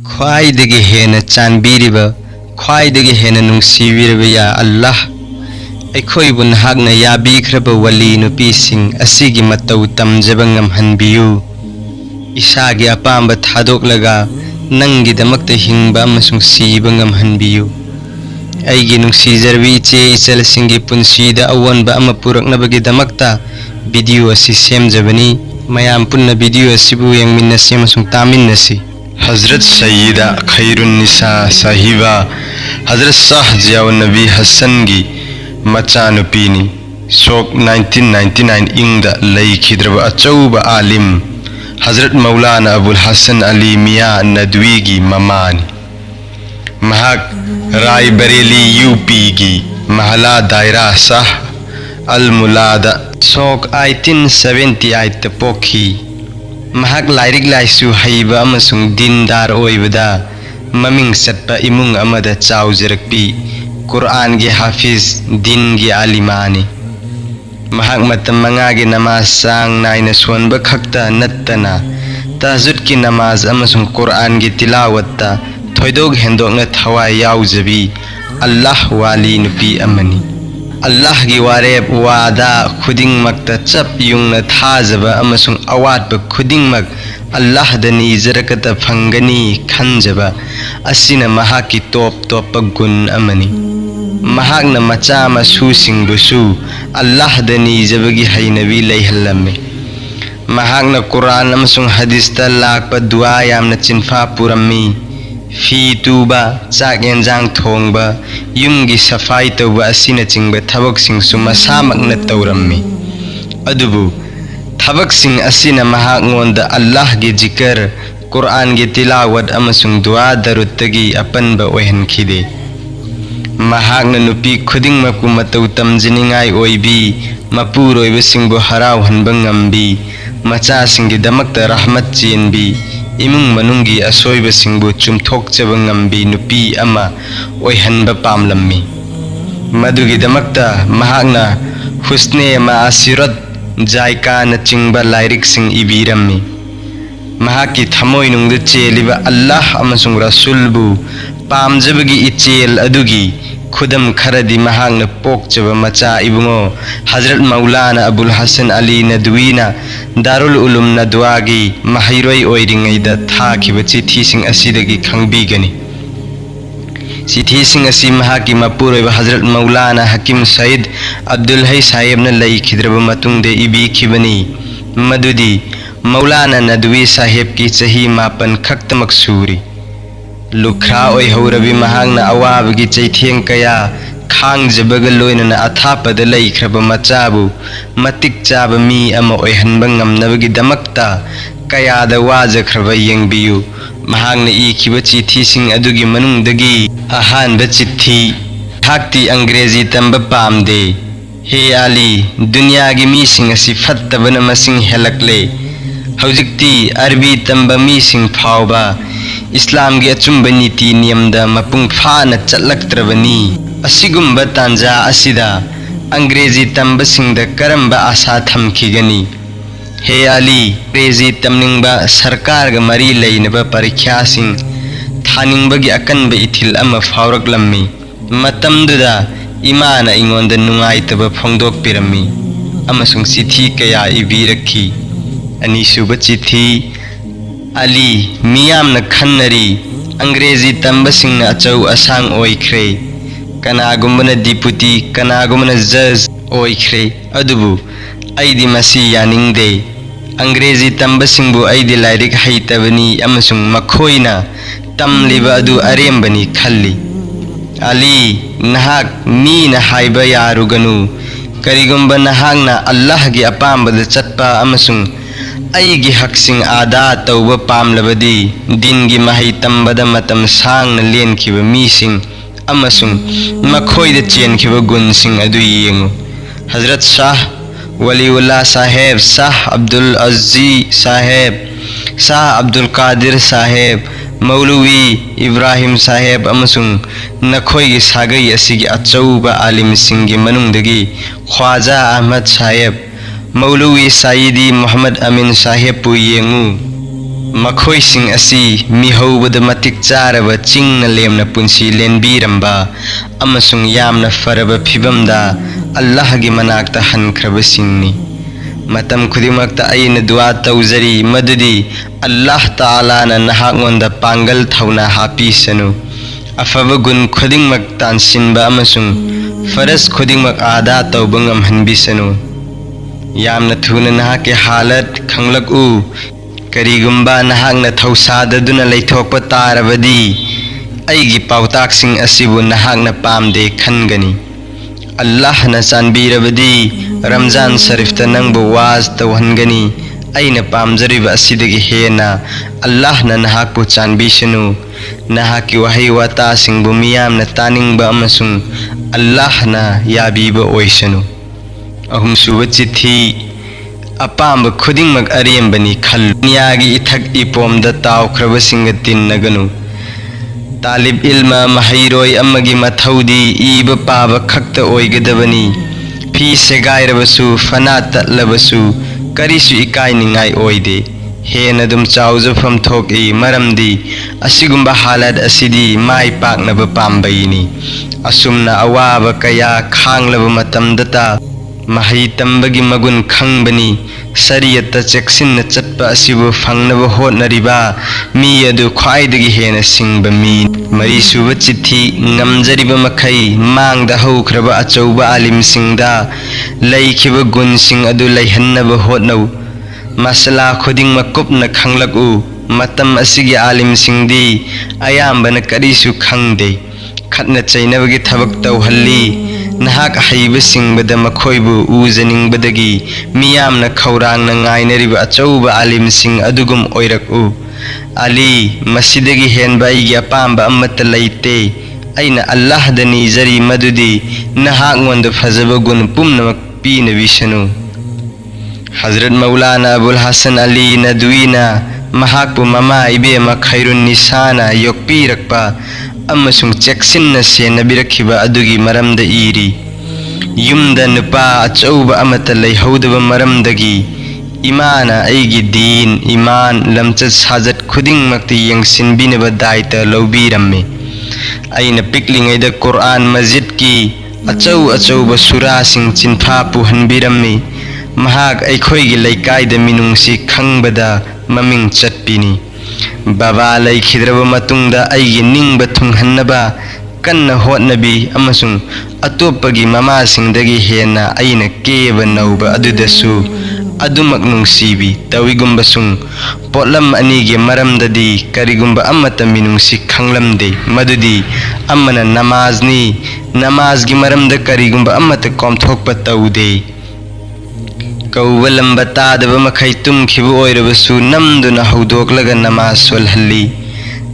ख्वाइदगी हेन चांबीरिबा ख्वाइदगी हेन नुंसीबिरबा या अल्लाह अखोइबु नहागना याबीख्रबा वली नुपीसिंग असिगी मतौ तमजबा ngamhanbiyu इसागी अपांबा थादोकलगा नंगीदमक्ता हिंगबा अमसुंग सीबा ngamhanbiyu अइगी नुंसीजरबी इचे इचलसिंगी पुंसीदा अवोनबा अमा पुरकनबगीदमक्ता वीडियो असि सेमजबनी मयाम पुन्ना वीडियो असिबु यंगमिन्नसि अमसुंग तामिन्नसि हजरत सय्यदा खैरुन्निसा साहिबा हजरत शाह जियाउन नबी हसन की मचानुपीनी सोक 1999 इंगदा लैखिद्रबा अचौबा आलिम हजरत मौलाना अबुल हसन अली मियां नदवी की ममानी महाक रायबरेली यूपी की महला दायरा शाह अल मुलादा सोक 1878 पोखी महाक लाइरिक लाइसु हईबा अमसुंग दीनदार ओइबदा ममिंग सत्पा इमुंग अमदा चाउजरकपी कुरान की हाफिज दीन की आलिमानी महाक मतम मंगा की नमाज सांग नाइना सोनबा खक्ता नत्तना तहज्जुद की नमाज अमसुंग कुरान की तिलावत्ता थोइदोग हेंदोगना थवाय याउजबी अल्लाह वाली नुपी अमनी अल्लाह की वारेब वादा खुदिंग मक्ता चप युंगना थाजबा अमसुंग अवातबा खुदिंग मक अल्लाह दनी जरकता फंगनी खंजबा असिना महा की तोप तोप गुन अमनी महागना मचा मसूसिंगबुसु अल्लाह दनी जबगी हैनबी लैहल्लमे महागना कुरान अमसुंग हदीसता लाकपा दुआ यामना चिंफा पुरम्मी फी तुबा चाक एंजांग थोंगबा युमगी सफाई तौबा असिनचिंगबा थबकसिंगसु मसामकना तौरम्मी अदुबु थबकसिंग असिना महागोंदा अल्लाह की जिकर कुरान की तिलावत अमसुंग दुआ दरुत्तगी अपनबा ओहनखिदे महागना नुपी खुदिंग मकु मतौ तमजिनिंगाई ओइबी मपुरोइबसिंगबु हरावहनबा ngambi मचासिंगीदमक्ता रहमत चेनबी इमुंग मनुंगी असोइबसिंगबु चुमथोकचबा ngambi नुपी अमा ओइहनबा पामलम्मी मदुगीदमक्ता महागना हुस्ने मासिरत जायकाना चिंगबा लाइरिकसिंग इबीरम्मी महाकी थमोइनुंगदा चेलिबा अल्लाह अमसुंग रसूलबु पामजबगी इचेल अदुगी खुदम खरदी महागना पोकचबा मचा इबुंगो हजरत मौलाना अबुल हसन अली नदवीना दारुल उलूम नदवागी महैरोई ओइरिंगैदा थाखिबा चिठीसिंग असिदगी खंगबीगनी चिठीसिंग असि महाकी मपुरोइबा हजरत मौलाना हकीम सईद अब्दुल हई साहेबना लैखिद्रबा मतुंगदे इबीखिबनी मदुदी मौलाना नदवी साहेब की चही 5 खक्तमक सूरी लुखरा ओइहौरबी महागना अवाबगी चैथेंग कया खांगजबगा लोइनना अथापदा लैख्रबा मचाबु मतिक चाबा मी अमा ओइहनबा ngamnabagidamक्ता कयादा वाजख्रबा येंगबियु महागना इखिबा चिठीसिंग अदुगी मनुंगदगी अहानबा चिट्ठी हाक्ति अंग्रेजी तंबा पामदे हे आली दुनिया की मीसिंग असि फत्तबना मसिंग हेलकले हौजिक्ति अरबी तंबा मीसिंग फावबा इस्लाम की अचुंब नीति नियमदा मपुंग फाना चलक्त्रबनी असिगुंबा तांजा असिदा अंग्रेजी तंबसिंगदा करंबा आशा थमखिगनी हे आली अंग्रेजी तमनिंगबा सरकार गा मरी लैनबा परीक्षासिंग थानिंगबगी अकनबा इथिल अमा फावरकलम्मी मतमदुदा इमाना इंगोंदा नुंगाइतबा फोंदोकपिरम्मी अमसुंग चिठी कया इबीरखी अनीसुबा चिठी अली मियामना खन्नरी अंग्रेजी तंबसिंगना अचौ असांग ओइख्रे कनागुमना डिप्यूटी कनागुमना जज ओइख्रे अदुबु अइदी मसी यानिंगदे अंग्रेजी तंबसिंगबु अइदी लाइरिक हैतबनी अमसुंग मखोइना तमलिबा अदु अरेमबनी खल्ली अली नहाक मीना हाइबा यारुगनु करिगुंबा नहागना अल्लाह की अपांबदा चटपा अमसुंग अइगी हकसिंग आदा तौबा पामलबदी दिन की महै तंबदा मतम सांगना लेनखिबा मीसिंग अमसुंग मखोइदा चेनखिबा गुनसिंग अदु येंगु हजरत शाह वलीउल्लाह साहेब शाह अब्दुल अजीज साहेब शाह अब्दुल कादिर साहेब मौलवी इब्राहिम साहेब अमसुंग नखोइगी सागई असिगी अचौबा आलिमसिंगी मनुंगदगी ख्वाजा अहमद साहेब मौलवी साइदी मोहम्मद अमीन साहेब पुयेंगु मखोइसिंग असी मिहौबद मतिक चारब चिंगना लेमना पुंसी लेनबीरंबा अमसुंग यामना फरब फिबमदा अल्लाह गी मनाक्ता हनख्रबसिंगनी मतम खुदिमक्ता अयन दुआ तौजरी मदुदी अल्लाह ताला ना नहांगोंदा पांगल थौना हापीसनु अफब गुन खुदिमक तानसिनबा अमसुंग फरस खुदिमक आदा तौबंगम हनबिसनु यामना थुना नहा के हालत खंगलक उ करीगुम्बा नहांगना थौसाददुना लैथोकपा तारबदी अयगी पाउताकसिंग असिबु नहांगना पामदे खनगनी अल्लाह ना चानबीरबदी रमजान शरीफता नंगबु वाज तौहनगनी अयना पामजरिबा असिदगी हेना अल्लाह ना नहाकपु चानबीसनु नहाकी वहै वातासिंगबु मियामना तानिंगबा अमसुंग अल्लाह ना याबीबा ओइसनु अहुमसुबा चिट्ठी अपाम खुदिंगमक अरेंबनी खल दुनियागी इथक इपोमदा तावख्रबसिंग तिन्नगनु तालिब इल्मा महैरोय अमगी मथौदी इब पाब खक्त ओइगदबनी फी सेगाइरबसु फना तत्लबसु करिसु इकाइनिंगाई ओइदे हेन दुम चाउजफम थोकई मरमदी असिगुम्बा हालत असिदी माई पाकनब पाम्बईनी असुमना अवाब कया खांगलब मतमदता महै तंबगी मगुन खंगबनी सरियत चेक्सिन चटपा असिबु फंगनब होटनरिबा मी अदु ख्वाइदगी हेन सिंगबा मी मरीसुब चिट्ठी ngमजरिबा मखै मांगदा हौख्रबा अचौबा आलिमसिंगदा लैखिबा गुनसिंग अदु लैहन्नब होटनौ मसला खुदिंग मकुपना खंगलकु मतम असिगी आलिमसिंगदी अयाम्बना करिसु खंगदे खतना चैनबगी थबक तौहल्ली नहाक हईबसिंगबदा मखोइबु उजनिंगबदगी मियामना खौरांगना ngainariba achouba alimsing adugum oiraku ali masidagi henba igi apamba amata laite aina Allah dani izari madudi nahak ngonda fazaba gun pumnamak pina bishanu Hazrat Maulana Abul Hasan Ali Nadwina mahakpu mama ibema khairun nisana yokpirakpa amasung cheksinna senabirakiba adugi maramda iri yumda nupa achouba amata leihhodaba maramdagi imana aigi din iman lamchat sajat khudingmakti yengsinbinaba daita lobiramme aina piklingaida Quran masjid ki achouba sura sing chinpha puhanbiramme mahak aikhoigi leikaida minungsi khangbada maming chatpini Baba laikhidraba matungda aigi ningba thunghannaba kanna hotnabi amasung atopagi mama singdagi hena aina keba nauba adudasu adumak nungsibi tawigumba sung potlam anigi maramdadi karigumba amata minungsi khanglamde madudi amana namazgi maramda karigumba amata komthokpa taude कौवलंब तादब मखै तुम्खिबु ओइरबसु नमदुना हौदोकलगा नमाज सोलहल्ली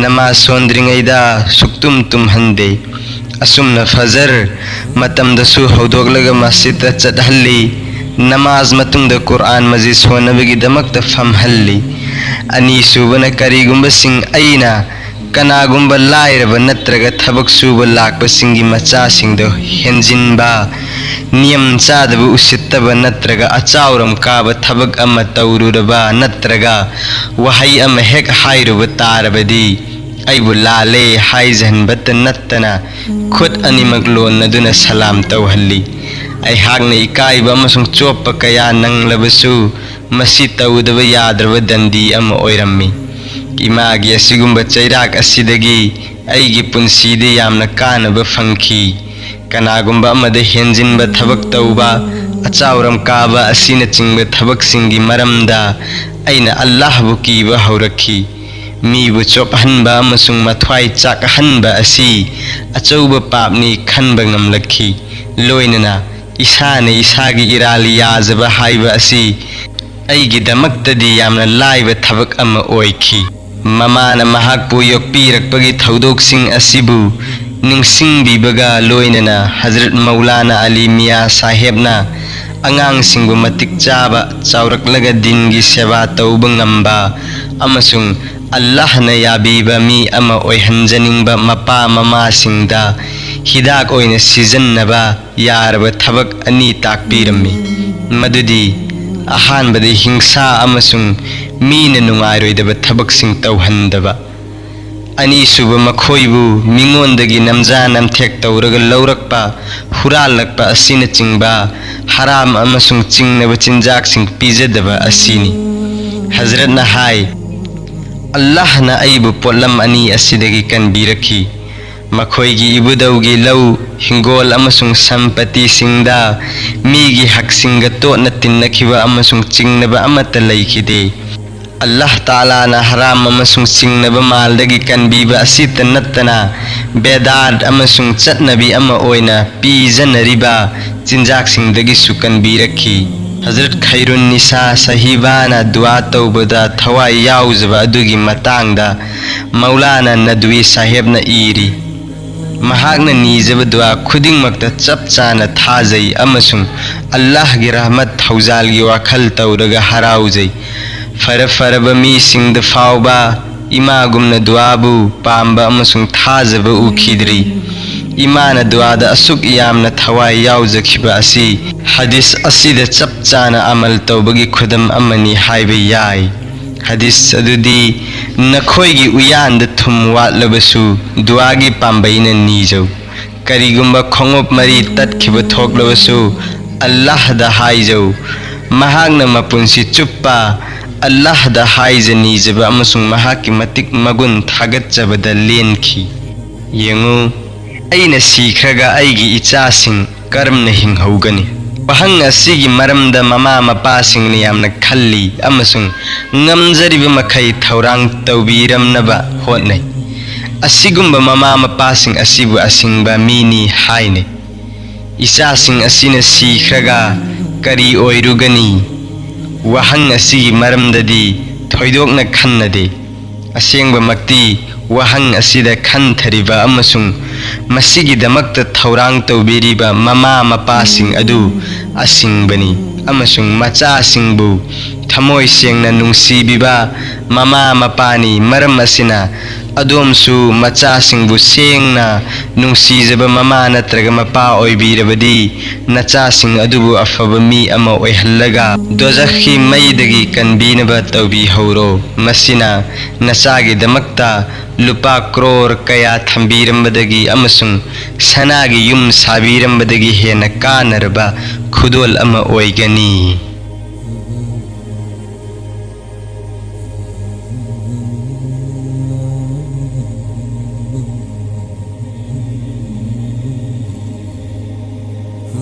नमाज सोंद्रिङैदा सुक्तुम तुम्हंदे असुमना फजर मतमदसु हौदोकलगा मस्जिदता चटहल्ली नमाज मतुंगदा कुरान मजिद सोनबगी दमकता फमहल्ली अनि सुबना करिगुंबा सिंग अइना कनागुंबा लाइरबा नत्रगा थबक सुबा लाकबा सिंगी मचा सिंगदो हेंजिनबा नियम चादब उसित्तब नत्रगा अचाउरम काब थबक अमा तौरुरबा नत्रगा वहै अमा हेक हाइरुब तारबदी अइबु लाले हाइजहनबत नत्तना खुद अनिमक लोनदुना सलाम तौहल्ली अइहाकना इकाइबा अमसुंग चोप्पा कया नंगलबसु मसि तौदब याद्रब दंदी अमा ओइरम्मी इमागी असिगुंबा चैराक असिदगी अइगी पुंसीदे यामना कानब फंखी कनागुंबा अमदा हेंजिनबा थबक तौबा अचाउरम काबा असिना चिंगबा थबक सिंगी मरमदा अइना अल्लाहबु कीबा हौरखी मीबु चोपहनबा अमसुंग मथ्वाई चाकहनबा असि अचौबा पापनी खनबा ngamlakhi लोइनना इसाने इसागी इराली याजबा हाइबा असि अइगी दमक्तदी यामना लाइबा थबक अमा ओइखी ममाना महाकपु योकपिरकपगी थौदोकसिंग असिबु निंगसिंगबिबगा लोइनना हजरत मौलाना अली मिया साहेबना angangsingbu matik chaba chauraklaga dingi seva tauba ngamba amasung Allahna yabiba mi ama oihanjaningba mapa mama singda hidak oina sizannaba yarba thabak ani takpirammi madudi ahanbadi hingsa amasung Meena नुंगाइरोइदबा थबकसिंग तौहंदबा अनीसुबा मखोइबु मिंगोंदगी नमजा नमथेक तौरगा लौरकपा हुरालकपा असिना चिंगबा हराम अमसुंग चिंगनबा चिंजाकसिंग पिजदबा असिनी हजरतना हाय अल्लाहना अइबु पोलम अनि असिदगी कनबिरखी मखोइगी इबुदौगी लौ हिंगोल अमसुंग संपत्ति सिंगदा मीगी हकसिंगा तोना तिन्नखिबा अमसुंग चिंगनबा अमता लैखिदे अल्लाह ताला ना हराम अमसुंग चिंगनबा मालदगी कनबीबा असित नत्तना बेदाद अमसुंग चटनबी अमा ओइना पीजनरिबा चिंजाकसिंगदगी सुकनबिरखी हजरत खैरुन निसा सहीबाना दुआ तौबदा थवाई याउजबा अदुगी मतांगदा मौलाना नदवी साहेबना इरी महागना नीजब दुआ खुदिंगमक्ता चप चाना थाजै अमसुंग अल्लाह गी रहमत थौजालगी वाखल तौरगा हराउजै फरब मीसिंगदा फाउबा इमागुमना दुआबु पांबा अमसुंग थाजबा उखिद्री इमाना दुआदा असुक यामना थवाई याउजखिबा असि हदीस असिदा चप चाना अमल तौबगी खुदम अमनी हाइबा याय हदीस अदुदी नखोइगी उयानदा थुम वाटलबसु दुआगी पांबैना नीजौ करिगुंबा खोंगोप मरी तत्खिबा थोकलबसु अल्लाहदा हाइजौ महागना मपुंसी चुप्पा अल्लाहदा हाइजा नीजबा अमसुंग महाकी मतिक मगुन थागतजबदा लेनखी येंगु अइना सीखरगा अइगी इचासिंग कर्मना हिंहौगनी वहंग असिगी मरमदा ममा मपासिंगना यामना खल्ली अमसुंग ngamjariba makai thaurang taubiramnaba hotnai asigumba mama mapasing asibu asingba mini haine isasing asina sikhraga kari oirugani wahang asigi maramdadi thoidokna khannade asengba makti wahang asida khanthariba amasung masigi damakta thaurang taubiriba mama mapasing adu asingbani amasung macha singbu thamoi sengna nungsibiba mama mapani maram asina adomsu macha singbu sengna nungsijaba mama natraga mapa oibirabadi nacha sing adubu afaba mi ama oihallaga dozakhi maidagi kanbinaba taubi horo masina nachagi damakta lupa crore kaya thambirambadagi amasung sanagi yum sabirambadagi hena kanarba khudol ama oigani